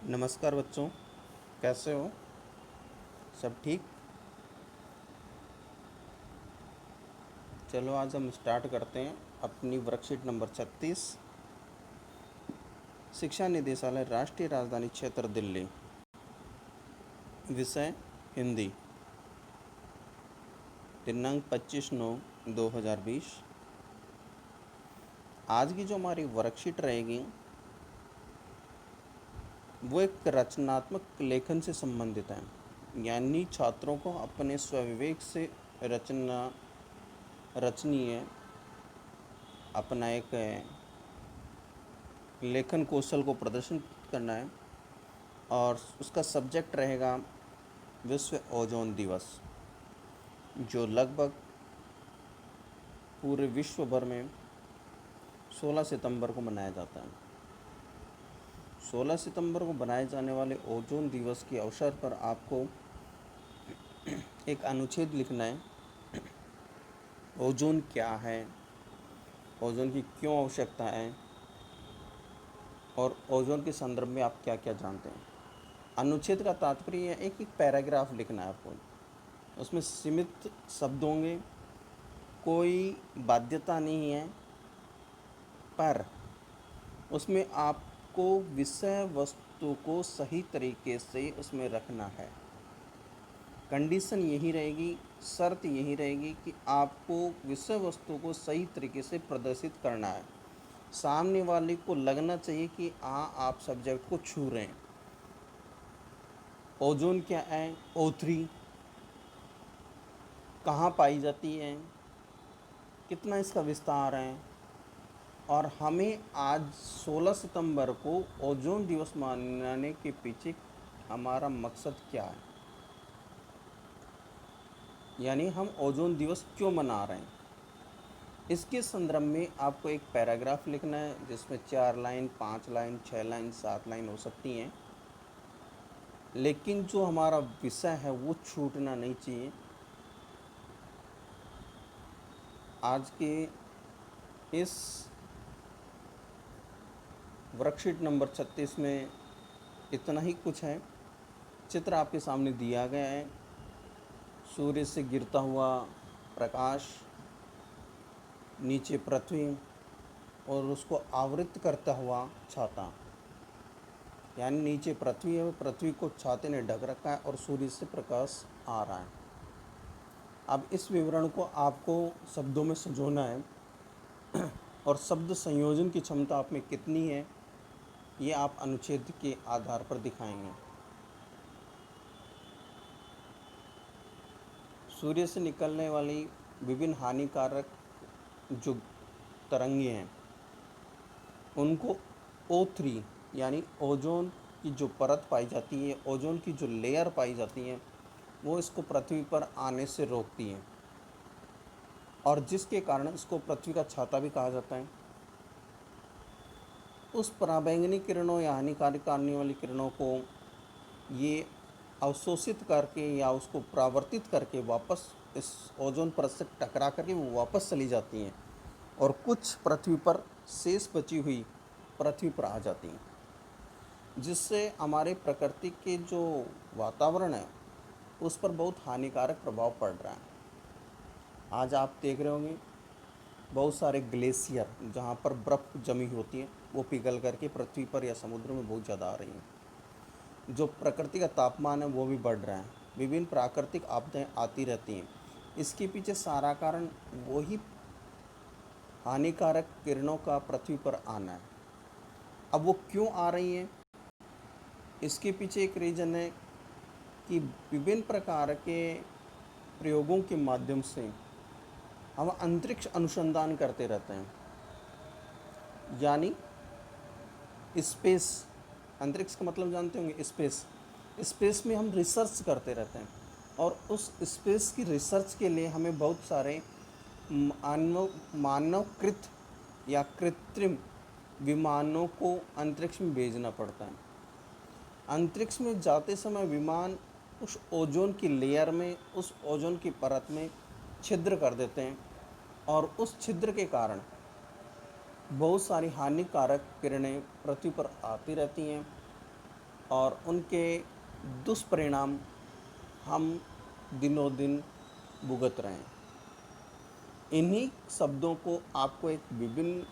नमस्कार बच्चों, कैसे हो? सब ठीक? चलो आज हम स्टार्ट करते हैं अपनी वर्कशीट नंबर 36। शिक्षा निदेशालय, राष्ट्रीय राजधानी क्षेत्र दिल्ली। विषय हिंदी। दिनांक 25/9/2020। आज की जो हमारी वर्कशीट रहेगी वो एक रचनात्मक लेखन से संबंधित है, यानी छात्रों को अपने स्वविवेक से रचनीय अपना एक लेखन कौशल को प्रदर्शन करना है। और उसका सब्जेक्ट रहेगा विश्व ओजोन दिवस, जो लगभग पूरे विश्व भर में 16 सितंबर को मनाया जाता है। 16 सितंबर को बनाए जाने वाले ओजोन दिवस के अवसर पर आपको एक अनुच्छेद लिखना है। ओजोन क्या है, ओजोन की क्यों आवश्यकता है और ओजोन के संदर्भ में आप क्या क्या जानते हैं। अनुच्छेद का तात्पर्य है एक एक पैराग्राफ लिखना है आपको। उसमें सीमित शब्द होंगे, कोई बाध्यता नहीं है, पर उसमें आपको विषय वस्तु को सही तरीके से उसमें रखना है। कंडीशन यही रहेगी, शर्त यही रहेगी कि आपको विषय वस्तु को सही तरीके से प्रदर्शित करना है। सामने वाले को लगना चाहिए कि आप सब्जेक्ट को छू रहे हैं। ओजोन क्या है, O3 कहाँ पाई जाती है, कितना इसका विस्तार है, और हमें आज 16 सितंबर को ओजोन दिवस मनाने के पीछे हमारा मकसद क्या है, यानी हम ओजोन दिवस क्यों मना रहे हैं। इसके संदर्भ में आपको एक पैराग्राफ लिखना है, जिसमें 4 लाइन, 5 लाइन, 6 लाइन, 7 लाइन हो सकती हैं, लेकिन जो हमारा विषय है वो छूटना नहीं चाहिए। आज के इस वर्कशीट नंबर 36 में इतना ही कुछ है। चित्र आपके सामने दिया गया है। सूर्य से गिरता हुआ प्रकाश, नीचे पृथ्वी और उसको आवृत करता हुआ छाता, यानी नीचे पृथ्वी है, पृथ्वी को छाते ने ढक रखा है और सूर्य से प्रकाश आ रहा है। अब इस विवरण को आपको शब्दों में संजोना है और शब्द संयोजन की क्षमता आप में कितनी है ये आप अनुच्छेद के आधार पर दिखाएंगे। सूर्य से निकलने वाली विभिन्न हानिकारक जो तरंगे हैं उनको O3 यानी ओजोन की जो परत पाई जाती है, ओजोन की जो लेयर पाई जाती है, वो इसको पृथ्वी पर आने से रोकती हैं, और जिसके कारण इसको पृथ्वी का छाता भी कहा जाता है। उस पराबैंगनी किरणों या हानिकारक करने वाली किरणों को ये अवशोषित करके या उसको परावर्तित करके वापस इस ओजोन परत से टकरा करके वो वापस चली जाती हैं और कुछ पृथ्वी पर शेष बची हुई पृथ्वी पर आ जाती हैं, जिससे हमारे प्रकृति के जो वातावरण है उस पर बहुत हानिकारक प्रभाव पड़ रहा है। आज आप देख रहे होंगे बहुत सारे ग्लेशियर जहाँ पर बर्फ़ जमी होती है वो पिघल करके पृथ्वी पर या समुद्र में बहुत ज़्यादा आ रही हैं। जो प्रकृति का तापमान है वो भी बढ़ रहा है। विभिन्न प्राकृतिक आपदाएं आती रहती हैं। इसके पीछे सारा कारण वही हानिकारक किरणों का पृथ्वी पर आना है। अब वो क्यों आ रही हैं, इसके पीछे एक रीज़न है कि विभिन्न प्रकार के प्रयोगों के माध्यम से हम अंतरिक्ष अनुसंधान करते रहते हैं, यानी स्पेस। अंतरिक्ष का मतलब जानते होंगे, स्पेस। स्पेस में हम रिसर्च करते रहते हैं और उस स्पेस की रिसर्च के लिए हमें बहुत सारे मानवकृत या कृत्रिम विमानों को अंतरिक्ष में भेजना पड़ता है। अंतरिक्ष में जाते समय विमान उस ओजोन की लेयर में, उस ओजोन की परत में छिद्र कर देते हैं और उस छिद्र के कारण बहुत सारी हानिकारक किरणें पृथ्वी पर आती रहती हैं और उनके दुष्परिणाम हम दिनों दिन भुगत रहे हैं। इन्हीं शब्दों को आपको एक विभिन्न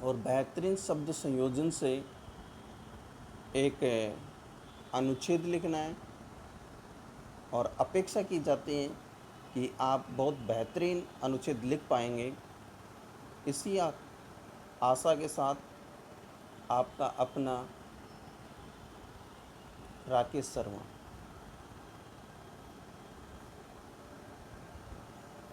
और बेहतरीन शब्द संयोजन से एक अनुच्छेद लिखना है और अपेक्षा की जाती है कि आप बहुत बेहतरीन अनुच्छेद लिख पाएंगे। इसी आशा के साथ आपका अपना राकेश शर्मा।